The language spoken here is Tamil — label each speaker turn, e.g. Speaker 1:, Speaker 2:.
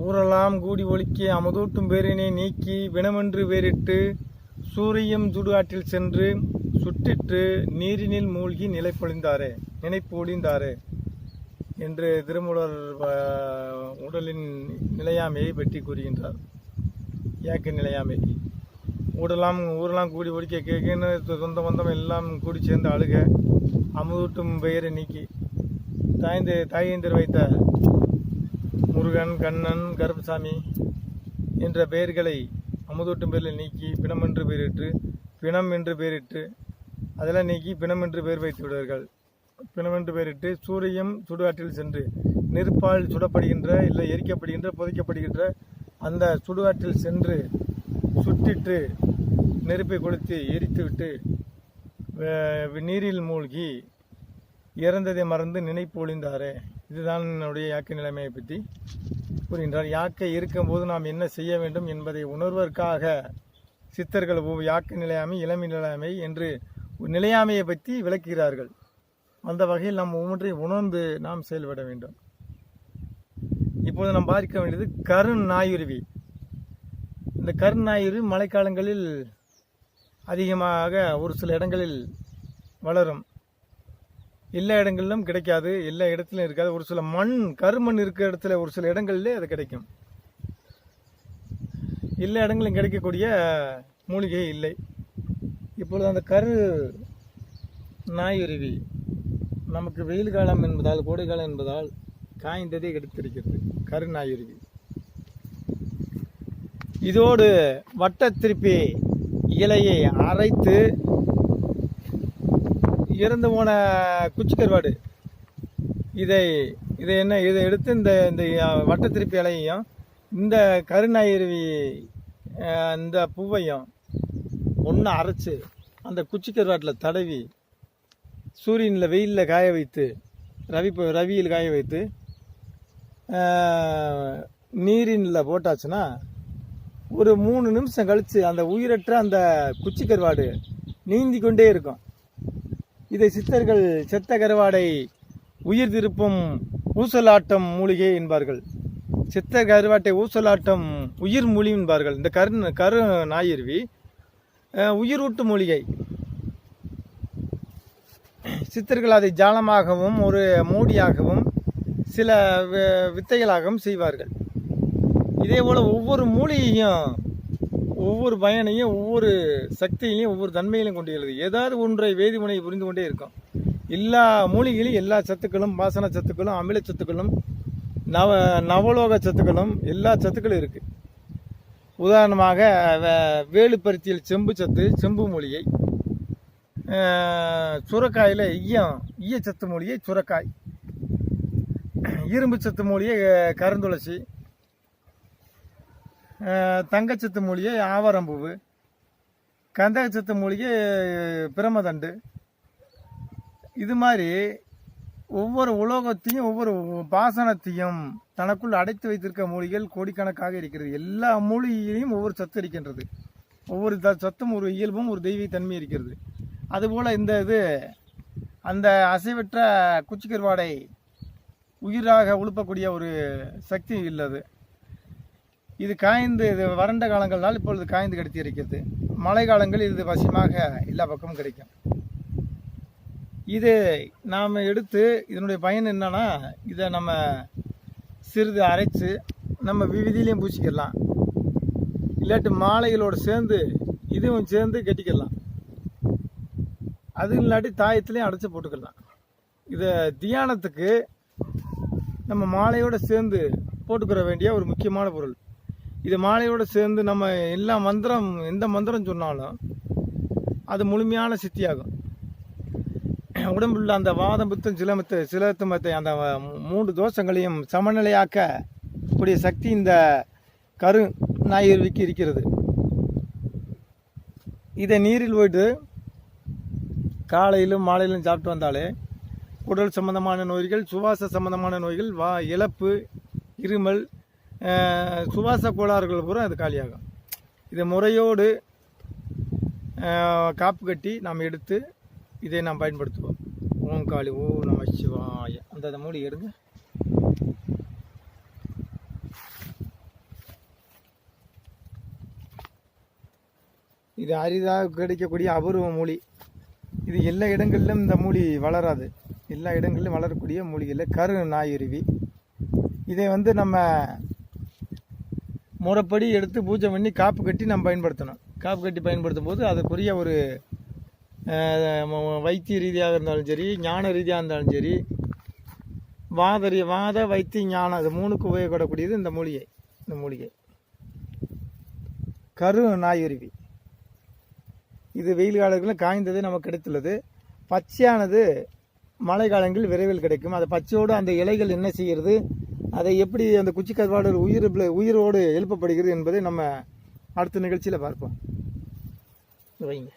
Speaker 1: ஊரெல்லாம் கூடி ஒலிக்க அமுதூட்டும் பேரினை நீக்கி வினமென்று வேறிட்டு சூரியம் சுடுகாட்டில் சென்று சுட்டிற்று நீரினில் மூழ்கி நினைப்பொழிந்தாரே என்று திருமூலர் உடலின் நிலையாமையை பற்றி கூறுகின்றார். ஏக்க நிலையாமை ஊரெல்லாம் கூடி ஒலிக்க கேட்கன்னு சொந்த பந்தம் எல்லாம் கூடி சேர்ந்து அழுக அமுதூட்டும் பெயரை நீக்கி தாயேந்தர் வைத்த முருகன், கண்ணன், கருப்பசாமி என்ற பெயர்களை அமுதூட்டும் பெயரில் நீக்கி பிணம் என்று பெயரிட்டு அதெல்லாம் நீக்கி பிணம் என்று பெயர் வைத்து விடுவார்கள். பிணம் என்று பெயரிட்டு சூரியம் சுடுகாட்டில் சென்று நெருப்பால் சுடப்படுகின்ற இல்லை எரிக்கப்படுகின்ற புதைக்கப்படுகின்ற அந்த சுடுகாட்டில் சென்று சுட்டிட்டு நெருப்பை கொளுத்தி எரித்துவிட்டு நீரில் மூழ்கி இறந்ததை மறந்து நினைப்பொழிந்தாரே. இதுதான் என்னுடைய யாக்கை நிலைமையை பற்றி கூறுகின்றார். யாக்கை இருக்கும்போது நாம் என்ன செய்ய வேண்டும் என்பதை உணர்வதற்காக சித்தர்கள் யாக்கை நிலையாமை, இளமை நிலையாமை என்று நிலையாமையை பற்றி விளக்குகிறார்கள். அந்த வகையில் நாம் ஒவ்வொன்றை உணர்ந்து நாம் செயல்பட வேண்டும். இப்போது நாம் பார்க்க வேண்டியது கருநாயுருவி. இந்த கருநாயுருவி மழைக்காலங்களில் அதிகமாக ஒரு சில இடங்களில் வளரும். எல்லா இடங்களிலும் கிடைக்காது, எல்லா இடத்துலையும் இருக்காது. ஒரு சில கருமண் இருக்கிற இடத்துல ஒரு சில இடங்களிலே அது கிடைக்கும். எல்லா இடங்களிலும் கிடைக்கக்கூடிய மூலிகை இல்லை. இப்பொழுது அந்த நாயுருவி நமக்கு வெயில் காலம் என்பதால், கோடை காலம் என்பதால் காய்ந்ததே எடுத்திருக்கிறது கருநாயுருவி. இதோடு வட்டத்திருப்பி இலையை அரைத்து இறந்து போன குச்சி கருவாடு இதை எடுத்து இந்த வட்டத்திருப்பி இலையையும் இந்த கருநாயுருவி இந்த பூவையும் ஒன்று அரைச்சி அந்த குச்சி கருவாட்டில் தடவி சூரியனில் வெயிலில் காய வைத்து ரவியில் காய வைத்து நீரினில் போட்டாச்சுன்னா ஒரு 3 நிமிஷம் கழித்து அந்த உயிரற்ற அந்த குச்சி கருவாடு நீந்தி கொண்டே இருக்கும். இதை சித்தர்கள் செத்த கருவாடை உயிர் திருப்பும் ஊசலாட்டம் மூலிகை என்பார்கள். செத்த கருவாட்டை ஊசலாட்டம் உயிர் மூலி என்பார்கள். இந்த கரு நாயுருவி உயிரூட்டு மூலிகை. சித்தர்கள் அதை ஜாலமாகவும் ஒரு மூடியாகவும் சில வித்தைகளாகவும் செய்வார்கள். இதே போல் ஒவ்வொரு மூலிகையும் ஒவ்வொரு பயனையும் ஒவ்வொரு சக்தியையும் ஒவ்வொரு தன்மையிலும் கொண்டுள்ளது. ஏதாவது ஒன்றை வேதிமுனை புரிந்து கொண்டே இருக்கும். எல்லா மூலிகையிலும் எல்லா சத்துக்களும், பாசன சத்துக்களும், அமில சத்துக்களும், நவலோக சத்துக்களும் எல்லா சத்துக்களும் இருக்கு. உதாரணமாக வேலுப்பருத்தியில் செம்பு மூலிகை, சுரக்காயில் ஈய சத்து மூலிகை சுரக்காய், இரும்பு சத்து மூலிகை கருந்துளசி, தங்கச்சத்து மூலிகை ஆவாரம்பூவு, கந்தகச்சத்து மூலிகை பிரமதண்டு. இது மாதிரி ஒவ்வொரு உலோகத்தையும் ஒவ்வொரு பாசனத்தையும் தனக்குள் அடைத்து வைத்திருக்க மூலிகைகள் கோடிக்கணக்காக இருக்கிறது. எல்லா மூலிகையிலையும் ஒவ்வொரு சத்து இருக்கின்றது. ஒவ்வொரு சத்தும் ஒரு இயல்பும் ஒரு தெய்வீக தன்மை இருக்கிறது. அதுபோல் அந்த அசைவற்ற குச்சி கருவாடை உயிராக உழுப்பக்கூடிய ஒரு சக்தி உள்ளது. இது வறண்ட காலங்கள்னால் இப்பொழுது காய்ந்து கிடைத்து இருக்கிறது. மழை காலங்களில் இது வசியமாக எல்லா பக்கமும் கிடைக்கும். இது நாம் எடுத்து இதனுடைய பயன் என்னன்னா, இதை நம்ம சிறிது அரைச்சு நம்ம விவிதிலையும் பூசிக்கலாம். இல்லாட்டி மாலைகளோடு சேர்ந்து இதுவும் சேர்ந்து கட்டிக்கலாம். அது இல்லாட்டி தாயத்துலேயும் அடைச்சி போட்டுக்கலாம். இதை தியானத்துக்கு நம்ம மாலையோடு சேர்ந்து போட்டுக்கிற வேண்டிய ஒரு முக்கியமான பொருள். இது மாலையோடு சேர்ந்து நம்ம எந்த மந்திரம் சொன்னாலும் அது முழுமையான சித்தியாகும். உடம்புள்ள அந்த வாதம், பித்தம், சிலத்துமத்தை அந்த 3 தோஷங்களையும் சமநிலையாக்க கூடிய சக்தி இந்த கரு நாயுருவிக்கு இருக்கிறது. இதை நீரில் போயிட்டு காலையிலும் மாலையிலும் சாப்பிட்டு வந்தாலே உடல் சம்பந்தமான நோய்கள், சுவாச சம்பந்தமான நோய்கள், இழப்பு, இருமல், சுவாச கோளாறுகள் பூரா அது காலியாகும். இதை முறையோடு காப்பு கட்டி நாம் எடுத்து இதை நாம் பயன்படுத்துவோம். ஓம் காளி, ஓம் நம சிவாய. அந்த மூலிகை எடுங்க. இது அரிதாக கிடைக்கக்கூடிய அபூர்வ மூலி. இது எல்லா இடங்களிலும் இந்த மூலி வளராது. எல்லா இடங்களிலும் வளரக்கூடிய மூலிகையில் கரு நாயுருவி. இதை நம்ம முறைப்படி எடுத்து பூஜை பண்ணி காப்பு கட்டி நம்ம பயன்படுத்தணும். காப்பு கட்டி பயன்படுத்தும் போது அதுக்குரிய ஒரு வைத்திய ரீதியாக இருந்தாலும் சரி, ஞான ரீதியாக இருந்தாலும் சரி, வாத வைத்திய ஞானம் அது மூணுக்கு உபயோகப்படக்கூடியது இந்த மூலிகை. இந்த மூலிகை கரு நாயுருவி. இது வெயில் காலங்களில் காய்ந்தது நமக்கு கிடைத்துள்ளது. பச்சையானது மழை காலங்களில் விரைவில் கிடைக்கும். அதை பச்சையோடு அந்த இலைகள் என்ன செய்கிறது, அதை எப்படி அந்த குச்சி கருவாடு உயிரோடு எழுப்பப்படுகிறது என்பதை நம்ம அடுத்த நிகழ்ச்சியில் பார்ப்போம். வைங்க.